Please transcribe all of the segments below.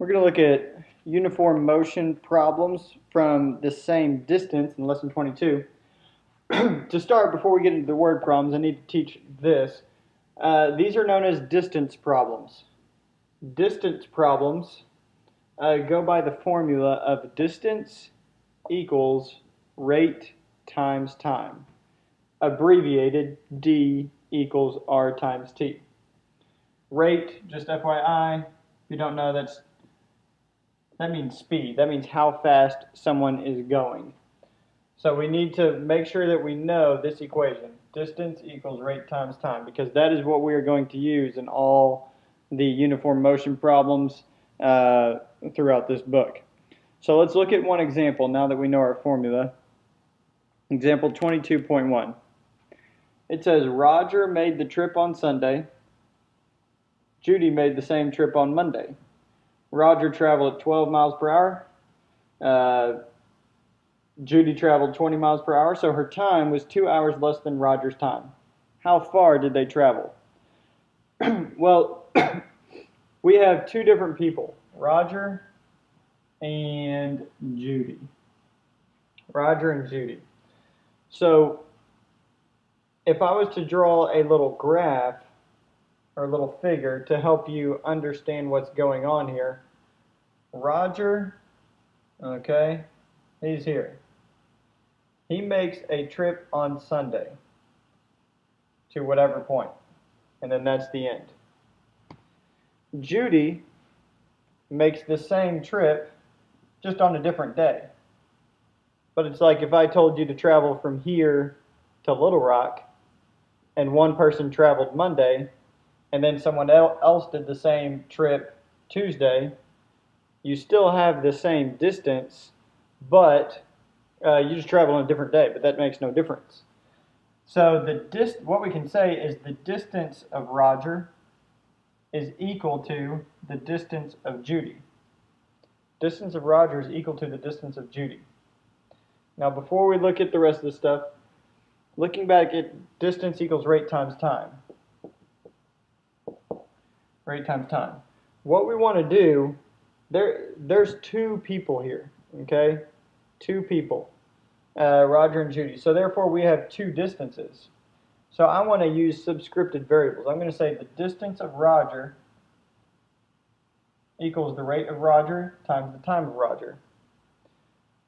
We're going to look at uniform motion problems from the same distance in lesson 22. To start, before we get into the word problems, I need to teach this. These are known as distance problems. Distance problems go by the formula of distance equals rate times time, abbreviated D equals R times T. Rate, just FYI, if you don't know, that means speed. That means how fast someone is going. So we need to make sure that we know this equation, distance equals rate times time, because that is what we are going to use in all the uniform motion problems throughout this book. So let's look at one example now that we know our formula. Example 22.1. It says Roger made the trip on Sunday. Judy made the same trip on Monday. Roger traveled at 12 miles per hour. Judy traveled 20 miles per hour, so her time was 2 hours less than Roger's time. How far did they travel? Well, we have two different people, Roger and Judy. Roger and Judy. So if I was to draw a little graph or a little figure to help you understand what's going on here, Roger, okay, he's here. He makes a trip on Sunday to whatever point, and then that's the end. Judy makes the same trip just on a different day. But it's like if I told you to travel from here to Little Rock, and one person traveled Monday, and then someone else did the same trip Tuesday, you still have the same distance, but you just travel on a different day, but that makes no difference. So what we can say is the distance of Roger is equal to the distance of Judy. Distance of Roger is equal to the distance of Judy. Now before we look at the rest of the stuff, looking back at distance equals rate times time. Rate times time. What we want to do, there's two people here, okay? Two people, Roger and Judy. So therefore we have two distances. So I want to use subscripted variables. I'm going to say the distance of Roger equals the rate of Roger times the time of Roger.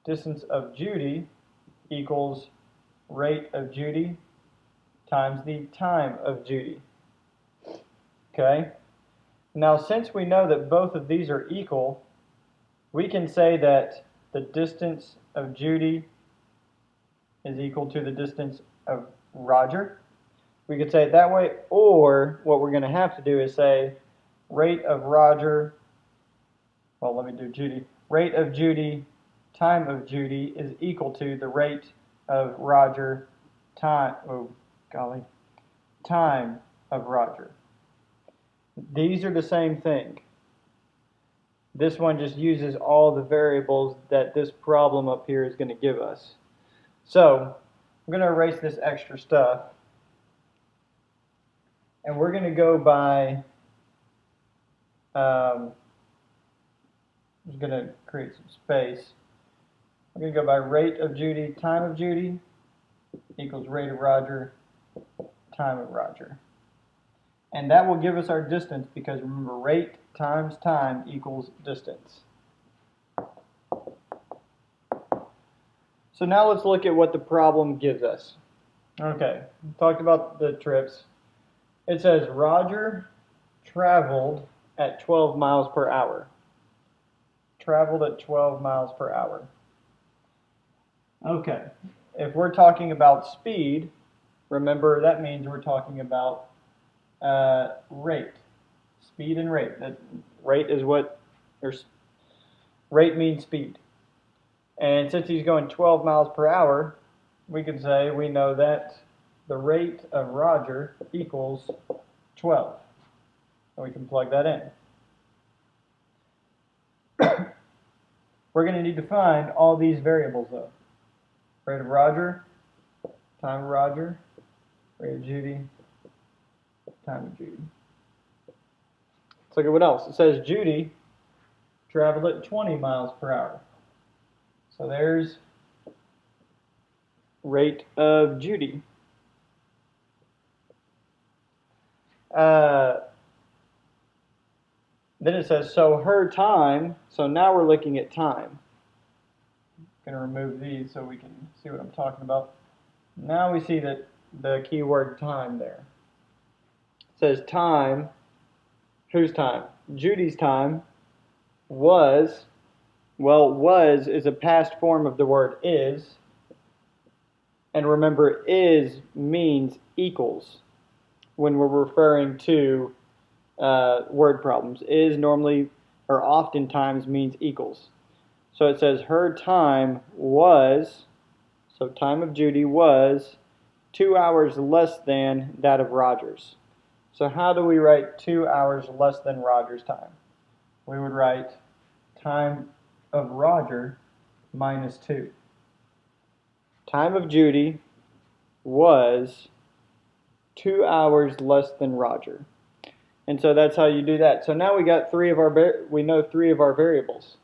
Distance of Judy equals rate of Judy times the time of Judy. Okay? Now since we know that both of these are equal, we can say that the distance of Judy is equal to the distance of Roger. We could say it that way, or what we're going to have to do is say rate of Roger, well let me do Judy, rate of Judy, time of Judy is equal to the rate of Roger, time of Roger. These are the same thing. This one just uses all the variables that this problem up here is going to give us. So I'm going to erase this extra stuff, and we're going to go by, I'm just going to create some space. We're going to go by rate of Judy, time of Judy equals rate of Roger, time of Roger. And that will give us our distance, because remember, rate times time equals distance. So now let's look at what the problem gives us. Okay, we talked about the trips. It says Roger traveled at 12 miles per hour. Traveled at 12 miles per hour. Okay, if we're talking about speed, remember that means we're talking about rate. Speed and rate. That rate is what, or rate means speed. And since he's going 12 miles per hour, we could say we know that the rate of Roger equals 12. And we can plug that in. We're going to need to find all these variables though. Rate of Roger, time of Roger, rate of Judy, time of Judy. Let's look at what else. It says Judy traveled at 20 miles per hour. So there's rate of Judy. Then it says, so her time, so now we're looking at time. I'm going to remove these so we can see what I'm talking about. Now we see that the keyword time there. It says time, whose time? Judy's time was, well, was is a past form of the word is. And remember, is means equals when we're referring to word problems. Is normally or oftentimes means equals. So it says her time was, so time of Judy was 2 hours less than that of Roger's. So how do we write 2 hours less than Roger's time? We would write time of Roger minus 2. Time of Judy was 2 hours less than Roger. And so that's how you do that. So now we got we know three of our variables.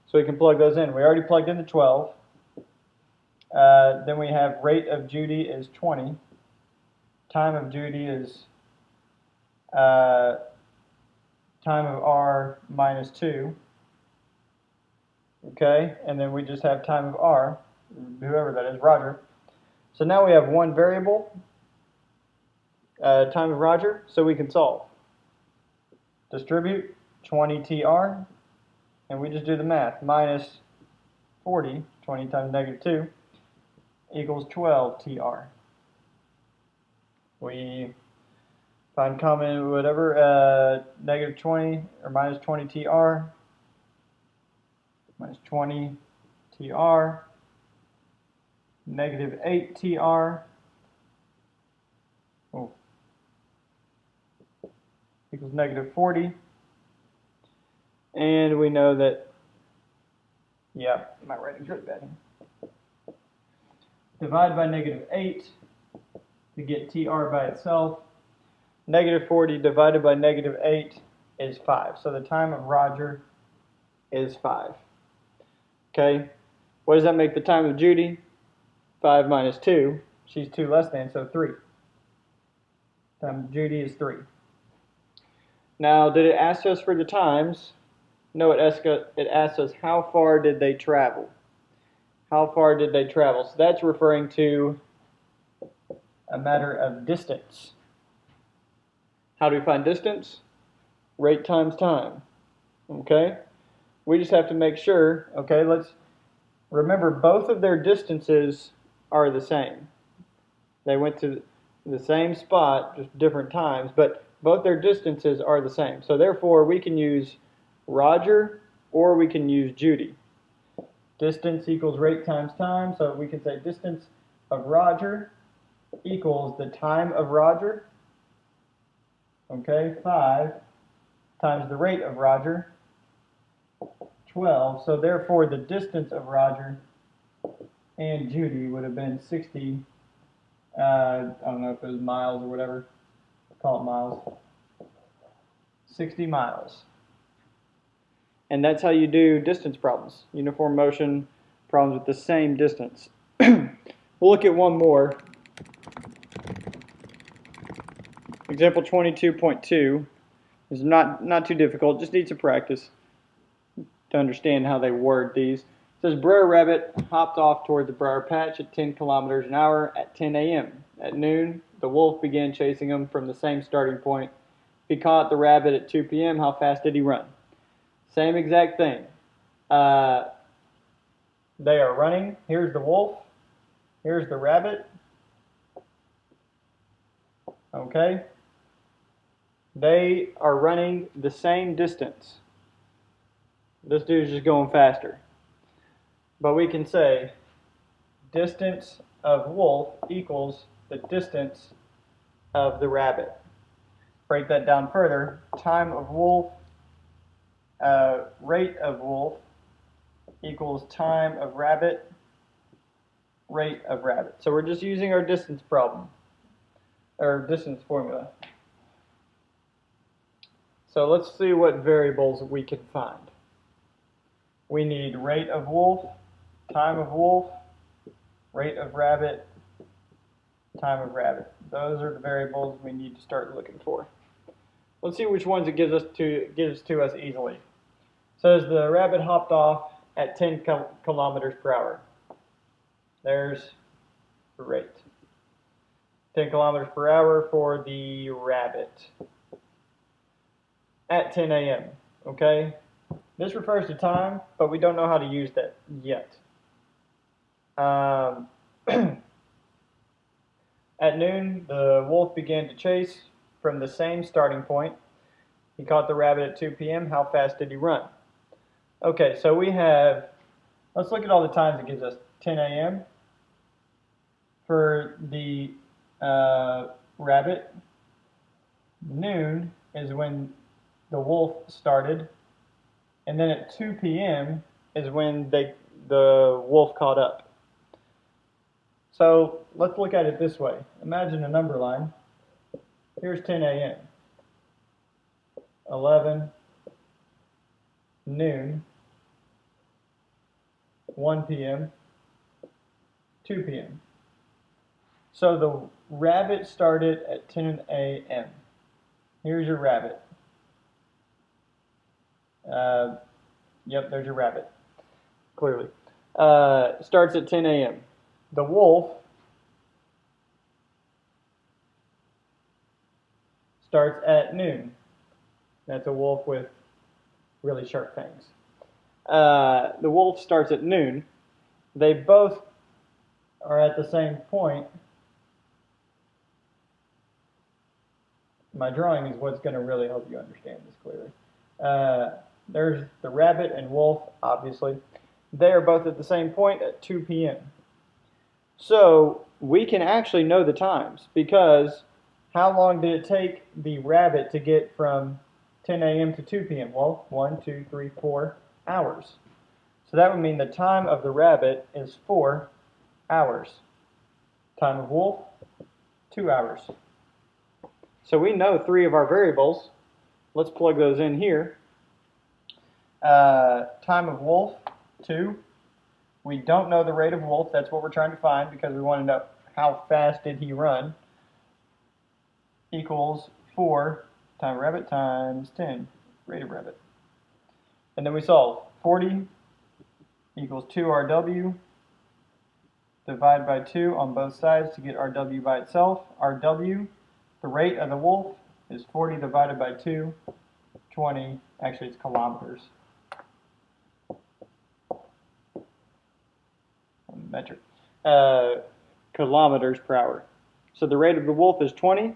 So we can plug those in. We already plugged in the 12. Then we have rate of Judy is 20. Time of Judy is time of R minus 2. Okay, and then we just have time of R, whoever that is, Roger. So now we have one variable, time of Roger, so we can solve. Distribute 20 TR, and we just do the math. Minus 40, 20 times negative 2, equals 12 TR. We find common whatever, negative 20 or minus 20 TR, minus 20 TR, negative 8 TR, equals negative 40. And we know that, yeah, my writing's really bad here. Divide by negative 8 to get TR by itself. Negative 40 divided by negative 8 is 5. So the time of Roger is 5. Okay, what does that make the time of Judy? 5 minus 2. She's 2 less than, so 3. Time of Judy is 3. Now, did it ask us for the times? No, it asked us how far did they travel. How far did they travel? So that's referring to a matter of distance. How do we find distance? Rate times time. Okay? We just have to make sure, okay, let's remember both of their distances are the same. They went to the same spot, just different times, but both their distances are the same. So therefore, we can use Roger or we can use Judy. Distance equals rate times time, so we can say distance of Roger equals the time of Roger. Okay, 5 times the rate of Roger, 12. So therefore, the distance of Roger and Judy would have been 60, I don't know if it was miles or whatever, call it miles, 60 miles. And that's how you do distance problems, uniform motion problems with the same distance. We'll look at one more. Example 22.2 is not too difficult, just needs some practice to understand how they word these. It says, Brer Rabbit hopped off toward the briar patch at 10 kilometers an hour at 10 a.m. At noon, the wolf began chasing him from the same starting point. If he caught the rabbit at 2 p.m., how fast did he run? Same exact thing. They are running. Here's the wolf. Here's the rabbit. Okay? They are running the same distance. This dude's just going faster. But we can say distance of wolf equals the distance of the rabbit. Break that down further. Time of wolf, rate of wolf equals time of rabbit, rate of rabbit. So we're just using our distance problem, or distance formula. So let's see what variables we can find. we need rate of wolf, time of wolf, rate of rabbit, time of rabbit. Those are the variables we need to start looking for. Let's see which ones it gives to us easily. It says the rabbit hopped off at 10 kilometers per hour. There's the rate. 10 kilometers per hour for the rabbit at 10 a.m. Okay? This refers to time, but we don't know how to use that yet. At noon, the wolf began to chase from the same starting point. He caught the rabbit at 2 p.m. How fast did he run? Okay, so we have, let's look at all the times it gives us. 10 a.m. for the rabbit. Noon is when the wolf started. And then at 2 p.m. is when the wolf caught up. So let's look at it this way. Imagine a number line. Here's 10 a.m. 11, noon, 1 p.m., 2 p.m. So the rabbit started at 10 a.m. Here's your rabbit. Yep, there's your rabbit, clearly. Starts at 10 a.m. The wolf starts at noon. That's a wolf with really sharp fangs. The wolf starts at noon. They both are at the same point. My drawing is what's going to really help you understand this clearly. There's the rabbit and wolf, obviously. They are both at the same point at 2 p.m. So we can actually know the times, because how long did it take the rabbit to get from 10 a.m. to 2 p.m.? Well, 1, 2, 3, 4 hours. So that would mean the time of the rabbit is 4 hours. Time of wolf, 2 hours. So we know 3 of our variables. Let's plug those in here. Time of wolf, 2. We don't know the rate of wolf. That's what we're trying to find, because we want to know how fast did he run. Equals 4 time of rabbit times 10, rate of rabbit. And then we solve. 40 equals 2RW. Divide by 2 on both sides to get RW by itself. RW, the rate of the wolf, is 40 divided by 2, 20. Actually, it's kilometers. Metric. Kilometers per hour. So the rate of the wolf is 20.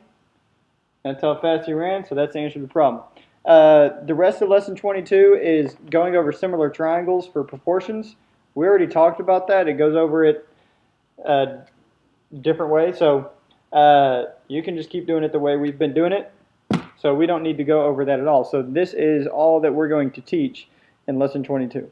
That's how fast he ran, so that's the answer to the problem. The rest of lesson 22 is going over similar triangles for proportions. We already talked about that. It goes over it a different way, so you can just keep doing it the way we've been doing it. So we don't need to go over that at all. So this is all that we're going to teach in lesson 22.